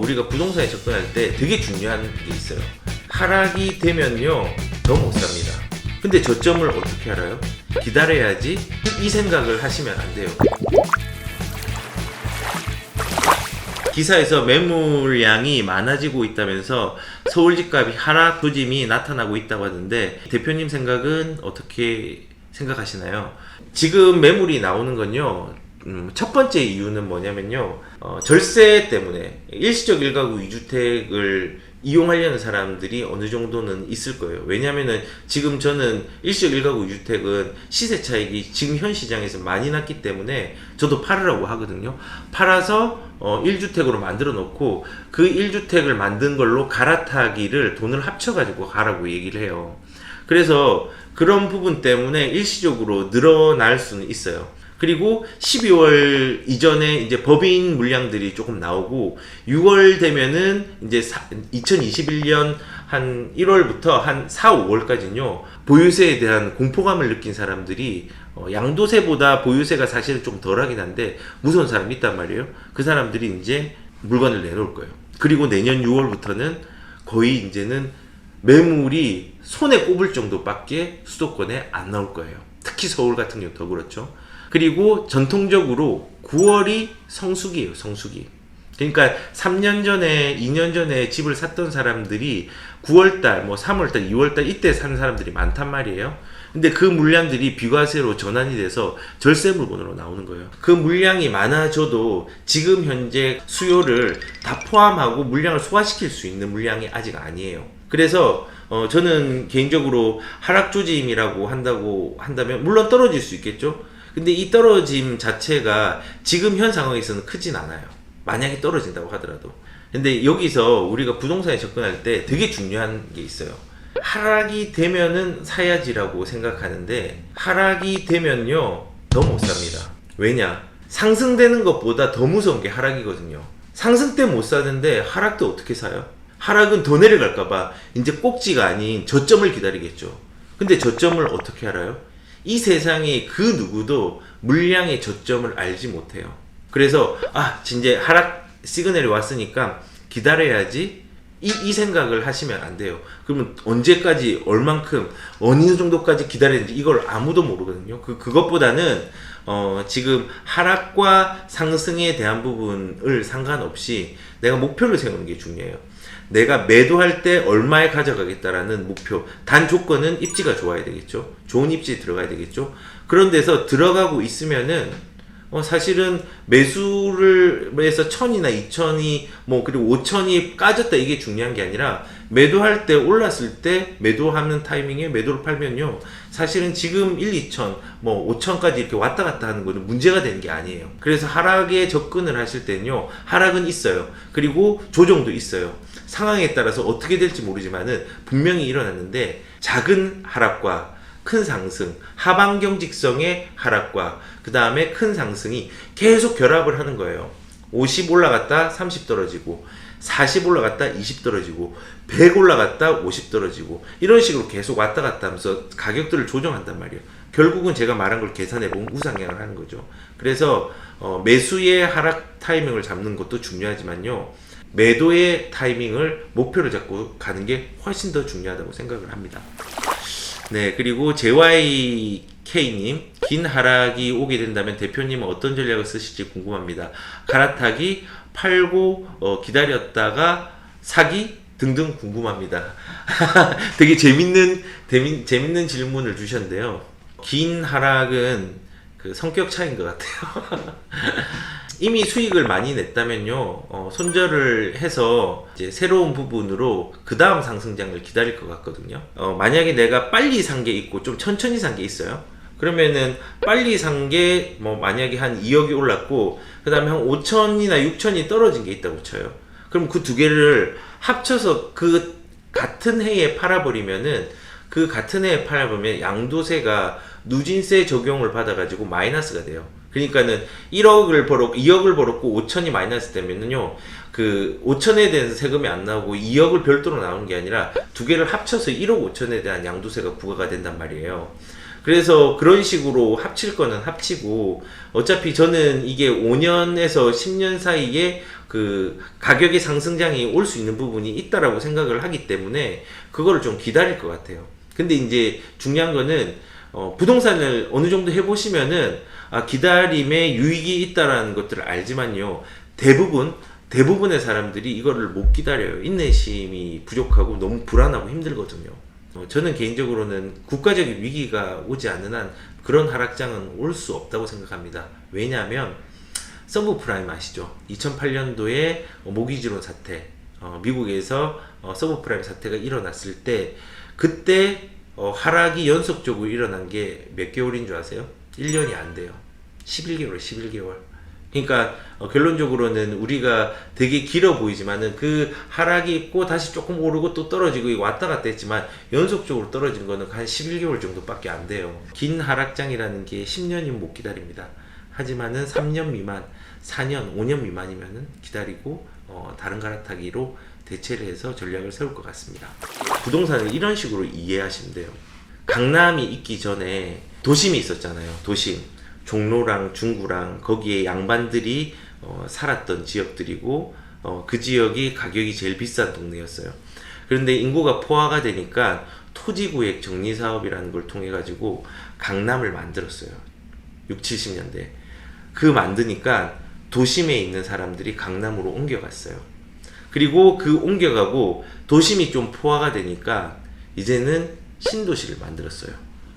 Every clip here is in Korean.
우리가 부동산에 접근할 때 되게 중요한 게 있어요. 하락이 되면요 더 못 삽니다. 근데 저점을 어떻게 알아요? 기다려야지. 이 생각을 하시면 안 돼요. 기사에서 매물량이 많아지고 있다면서 서울 집값이 하락 조짐이 나타나고 있다고 하는데, 대표님 생각은 어떻게 생각하시나요? 지금 매물이 나오는 건요, 첫 번째 이유는 뭐냐면요, 절세 때문에 일시적 1가구 2주택을 이용하려는 사람들이 어느 정도는 있을 거예요. 왜냐면은 지금 저는 일시적 1가구 2주택은 시세 차익이 지금 현 시장에서 많이 났기 때문에 저도 팔으라고 하거든요. 팔아서 1주택으로 만들어 놓고 그 1주택을 만든 걸로 갈아타기를 돈을 합쳐가지고 가라고 얘기를 해요. 그래서 그런 부분 때문에 일시적으로 늘어날 수는 있어요. 그리고 12월 이전에 이제 법인 물량들이 조금 나오고 6월 되면은 이제 2021년 한 1월부터 한 4, 5월까지는요 보유세에 대한 공포감을 느낀 사람들이 양도세보다 보유세가 사실은 좀 덜하긴 한데 무서운 사람이 있단 말이에요. 그 사람들이 이제 물건을 내놓을 거예요. 그리고 내년 6월부터는 거의 이제는 매물이 손에 꼽을 정도밖에 수도권에 안 나올 거예요. 특히 서울 같은 경우 더 그렇죠. 그리고 전통적으로 9월이 성수기예요, 성수기. 그러니까 3년 전에, 2년 전에 집을 샀던 사람들이 9월달, 뭐 3월달, 2월달 이때 산 사람들이 많단 말이에요. 근데 그 물량들이 비과세로 전환이 돼서 절세 물건으로 나오는 거예요. 그 물량이 많아져도 지금 현재 수요를 다 포함하고 물량을 소화시킬 수 있는 물량이 아직 아니에요. 그래서 저는 개인적으로 하락 조짐이라고 한다면 물론 떨어질 수 있겠죠. 근데 이 떨어짐 자체가 지금 현 상황에서는 크진 않아요. 만약에 떨어진다고 하더라도. 근데 여기서 우리가 부동산에 접근할 때 되게 중요한 게 있어요. 하락이 되면은 사야지라고 생각하는데 하락이 되면요 더 못 삽니다. 왜냐? 상승되는 것보다 더 무서운 게 하락이거든요. 상승 때 못 사는데 하락 때 어떻게 사요? 하락은 더 내려갈까봐 이제 꼭지가 아닌 저점을 기다리겠죠. 근데 저점을 어떻게 알아요? 이 세상에 그 누구도 물량의 저점을 알지 못해요. 그래서 이제 하락 시그널이 왔으니까 기다려야지 이 생각을 하시면 안 돼요. 그러면 언제까지 얼만큼 어느 정도까지 기다리는지 이걸 아무도 모르거든요. 그것보다는 지금 하락과 상승에 대한 부분을 상관없이 내가 목표를 세우는 게 중요해요. 내가 매도할 때 얼마에 가져가겠다라는 목표. 단 조건은 입지가 좋아야 되겠죠. 좋은 입지에 들어가야 되겠죠. 그런 데서 들어가고 있으면은 사실은 매수를 해서 1000이나 2000이 그리고 5000이 까졌다 이게 중요한 게 아니라 매도할 때 올랐을 때 매도하는 타이밍에 매도를 팔면요 사실은 지금 1, 2000, 5000까지 이렇게 왔다 갔다 하는 거는 문제가 되는 게 아니에요. 그래서 하락에 접근을 하실 때는요 하락은 있어요. 그리고 조정도 있어요. 상황에 따라서 어떻게 될지 모르지만은 분명히 일어났는데 작은 하락과 큰 상승, 하방 경직성의 하락과 그 다음에 큰 상승이 계속 결합을 하는 거예요. 50 올라갔다 30 떨어지고 40 올라갔다 20 떨어지고 100 올라갔다 50 떨어지고 이런 식으로 계속 왔다 갔다 하면서 가격들을 조정한단 말이에요. 결국은 제가 말한 걸 계산해보면 우상향을 하는 거죠. 그래서 매수의 하락 타이밍을 잡는 것도 중요하지만요 매도의 타이밍을 목표를 잡고 가는 게 훨씬 더 중요하다고 생각을 합니다. 네, 그리고 JYK님, 긴 하락이 오게 된다면 대표님은 어떤 전략을 쓰실지 궁금합니다. 갈아타기, 팔고 기다렸다가 사기 등등 궁금합니다. 되게 재밌는 질문을 주셨는데요. 긴 하락은 그 성격 차이인 것 같아요. 이미 수익을 많이 냈다면요 손절을 해서 이제 새로운 부분으로 그 다음 상승장을 기다릴 것 같거든요. 만약에 내가 빨리 산 게 있고 좀 천천히 산 게 있어요. 그러면은 빨리 산 게 만약에 한 2억이 올랐고 그 다음에 한 5천이나 6천이 떨어진 게 있다고 쳐요. 그럼 그 두 개를 합쳐서 그 같은 해에 팔아버리면은 그 같은 해에 팔아보면 양도세가 누진세 적용을 받아가지고 마이너스가 돼요. 그러니까는 1억을 벌었고 2억을 벌었고 5천이 마이너스 되면은요 그 5천에 대해서 세금이 안 나오고 2억을 별도로 나오는 게 아니라 두 개를 합쳐서 1억 5천에 대한 양도세가 부과가 된단 말이에요. 그래서 그런 식으로 합칠 거는 합치고 어차피 저는 이게 5년에서 10년 사이에 그 가격의 상승장이 올 수 있는 부분이 있다라고 생각을 하기 때문에 그거를 좀 기다릴 것 같아요. 근데 이제 중요한 거는 부동산을 어느 정도 해보시면은 기다림에 유익이 있다라는 것들을 알지만요. 대부분의 사람들이 이거를 못 기다려요. 인내심이 부족하고 너무 불안하고 힘들거든요. 저는 개인적으로는 국가적인 위기가 오지 않는 한 그런 하락장은 올 수 없다고 생각합니다. 왜냐하면 서브프라임 아시죠? 2008년도에 모기지론 사태, 미국에서 서브프라임 사태가 일어났을 때 그때 하락이 연속적으로 일어난 게 몇 개월인 줄 아세요? 1년이 안 돼요. 11개월. 그러니까 결론적으로는 우리가 되게 길어 보이지만은 그 하락이 있고 다시 조금 오르고 또 떨어지고 왔다 갔다 했지만 연속적으로 떨어진 거는 한 11개월 정도밖에 안 돼요. 긴 하락장이라는 게 10년이면 못 기다립니다. 하지만은 3년 미만, 4년, 5년 미만이면은 기다리고 다른 갈아타기로 대체를 해서 전략을 세울 것 같습니다. 부동산을 이런 식으로 이해하시면 돼요. 강남이 있기 전에 도심이 있었잖아요. 도심. 종로랑 중구랑 거기에 양반들이 살았던 지역들이고 그 지역이 가격이 제일 비싼 동네였어요. 그런데 인구가 포화가 되니까 토지구획 정리사업이라는 걸 통해 가지고 강남을 만들었어요. 6, 70년대. 그 만드니까 도심에 있는 사람들이 강남으로 옮겨갔어요. 그리고 그 옮겨가고 도심이 좀 포화가 되니까 이제는 신도시를 만들었어요.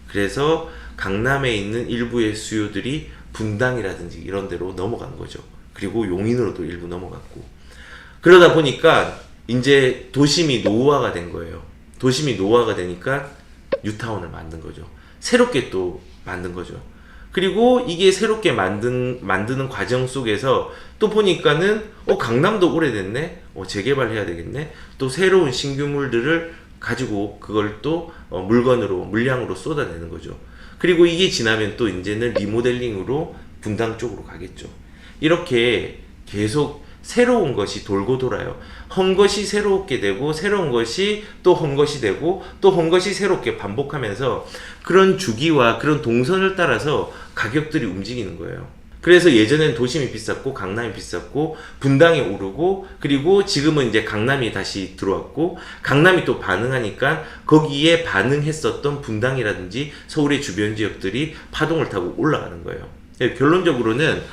그래서 강남에 있는 일부의 수요들이 분당이라든지 이런 데로 넘어간 거죠. 그리고 용인으로도 일부 넘어갔고. 그러다 보니까 이제 도심이 노후화가 된 거예요. 도심이 노후화가 되니까 뉴타운을 만든 거죠. 새롭게 또 만든 거죠. 그리고 이게 새롭게 만드는 과정 속에서 또 보니까는 강남도 오래됐네. 재개발해야 되겠네. 또 새로운 신규물들을 가지고 그걸 또 물량으로 쏟아내는 거죠. 그리고 이게 지나면 또 이제는 리모델링으로 분당 쪽으로 가겠죠. 이렇게 계속 새로운 것이 돌고 돌아요. 헌 것이 새롭게 되고 새로운 것이 또 헌 것이 되고 또 헌 것이 새롭게 반복하면서 그런 주기와 그런 동선을 따라서 가격들이 움직이는 거예요. 그래서 예전엔 도심이 비쌌고 강남이 비쌌고 분당이 오르고 그리고 지금은 이제 강남이 다시 들어왔고 강남이 또 반응하니까 거기에 반응했었던 분당이라든지 서울의 주변 지역들이 파동을 타고 올라가는 거예요. 결론적으로는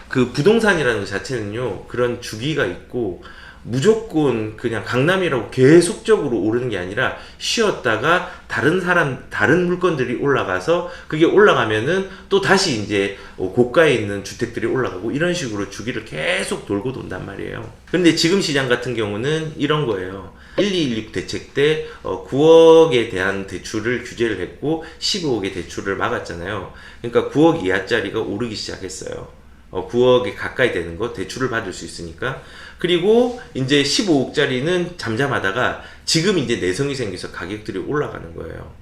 그 부동산이라는 것 자체는요 그런 주기가 있고 무조건 그냥 강남이라고 계속적으로 오르는 게 아니라 쉬었다가 다른 물건들이 올라가서 그게 올라가면은 또 다시 이제 고가에 있는 주택들이 올라가고 이런 식으로 주기를 계속 돌고 돈단 말이에요. 근데 지금 시장 같은 경우는 이런 거예요. 1216 대책 때 9억에 대한 대출을 규제를 했고 15억의 대출을 막았잖아요. 그러니까 9억 이하짜리가 오르기 시작했어요. 9억에 가까이 되는 거 대출을 받을 수 있으니까. 그리고 이제 15억짜리는 잠잠하다가 지금 이제 내성이 생겨서 가격들이 올라가는 거예요.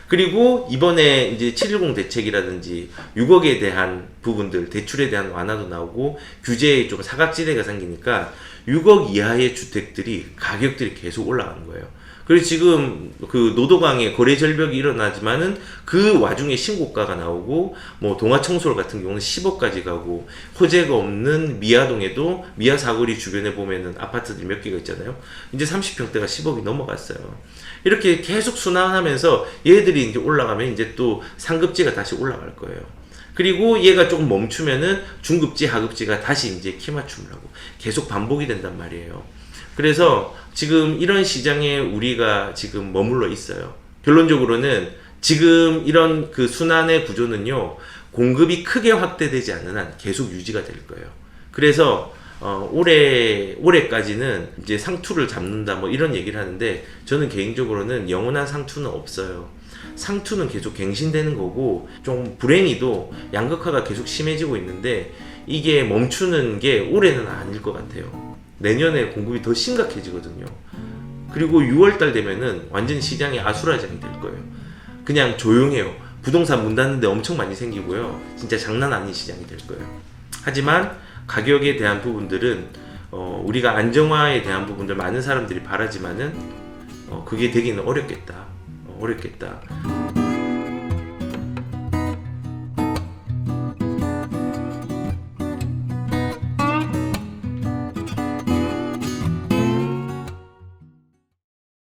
그리고 이번에 이제 710 대책이라든지 6억에 대한 부분들, 대출에 대한 완화도 나오고 규제에 좀 사각지대가 생기니까 6억 이하의 주택들이 가격들이 계속 올라가는 거예요. 그리고 지금 그 노도강에 거래 절벽이 일어나지만은 그 와중에 신고가가 나오고 뭐 동아청솔 같은 경우는 10억까지 가고 호재가 없는 미아동에도 미아 사거리 주변에 보면은 아파트들 몇 개가 있잖아요. 이제 30평대가 10억이 넘어갔어요. 이렇게 계속 순환하면서 얘들이 이제 올라가면 이제 또 상급지가 다시 올라갈 거예요. 그리고 얘가 조금 멈추면은 중급지, 하급지가 다시 이제 키 맞춤을 하고 계속 반복이 된단 말이에요. 그래서 지금 이런 시장에 우리가 지금 머물러 있어요. 결론적으로는 지금 이런 그 순환의 구조는요, 공급이 크게 확대되지 않는 한 계속 유지가 될 거예요. 그래서 올해까지는 이제 상투를 잡는다 뭐 이런 얘기를 하는데 저는 개인적으로는 영원한 상투는 없어요. 상투는 계속 갱신되는 거고 좀 불행히도 양극화가 계속 심해지고 있는데 이게 멈추는 게 올해는 아닐 것 같아요. 내년에 공급이 더 심각해지거든요. 그리고 6월달 되면은 완전 시장이 아수라장이 될 거예요. 그냥 조용해요. 부동산 문 닫는데 엄청 많이 생기고요. 진짜 장난 아닌 시장이 될 거예요. 하지만 가격에 대한 부분들은 우리가 안정화에 대한 부분들 많은 사람들이 바라지만은 그게 되기는 어렵겠다.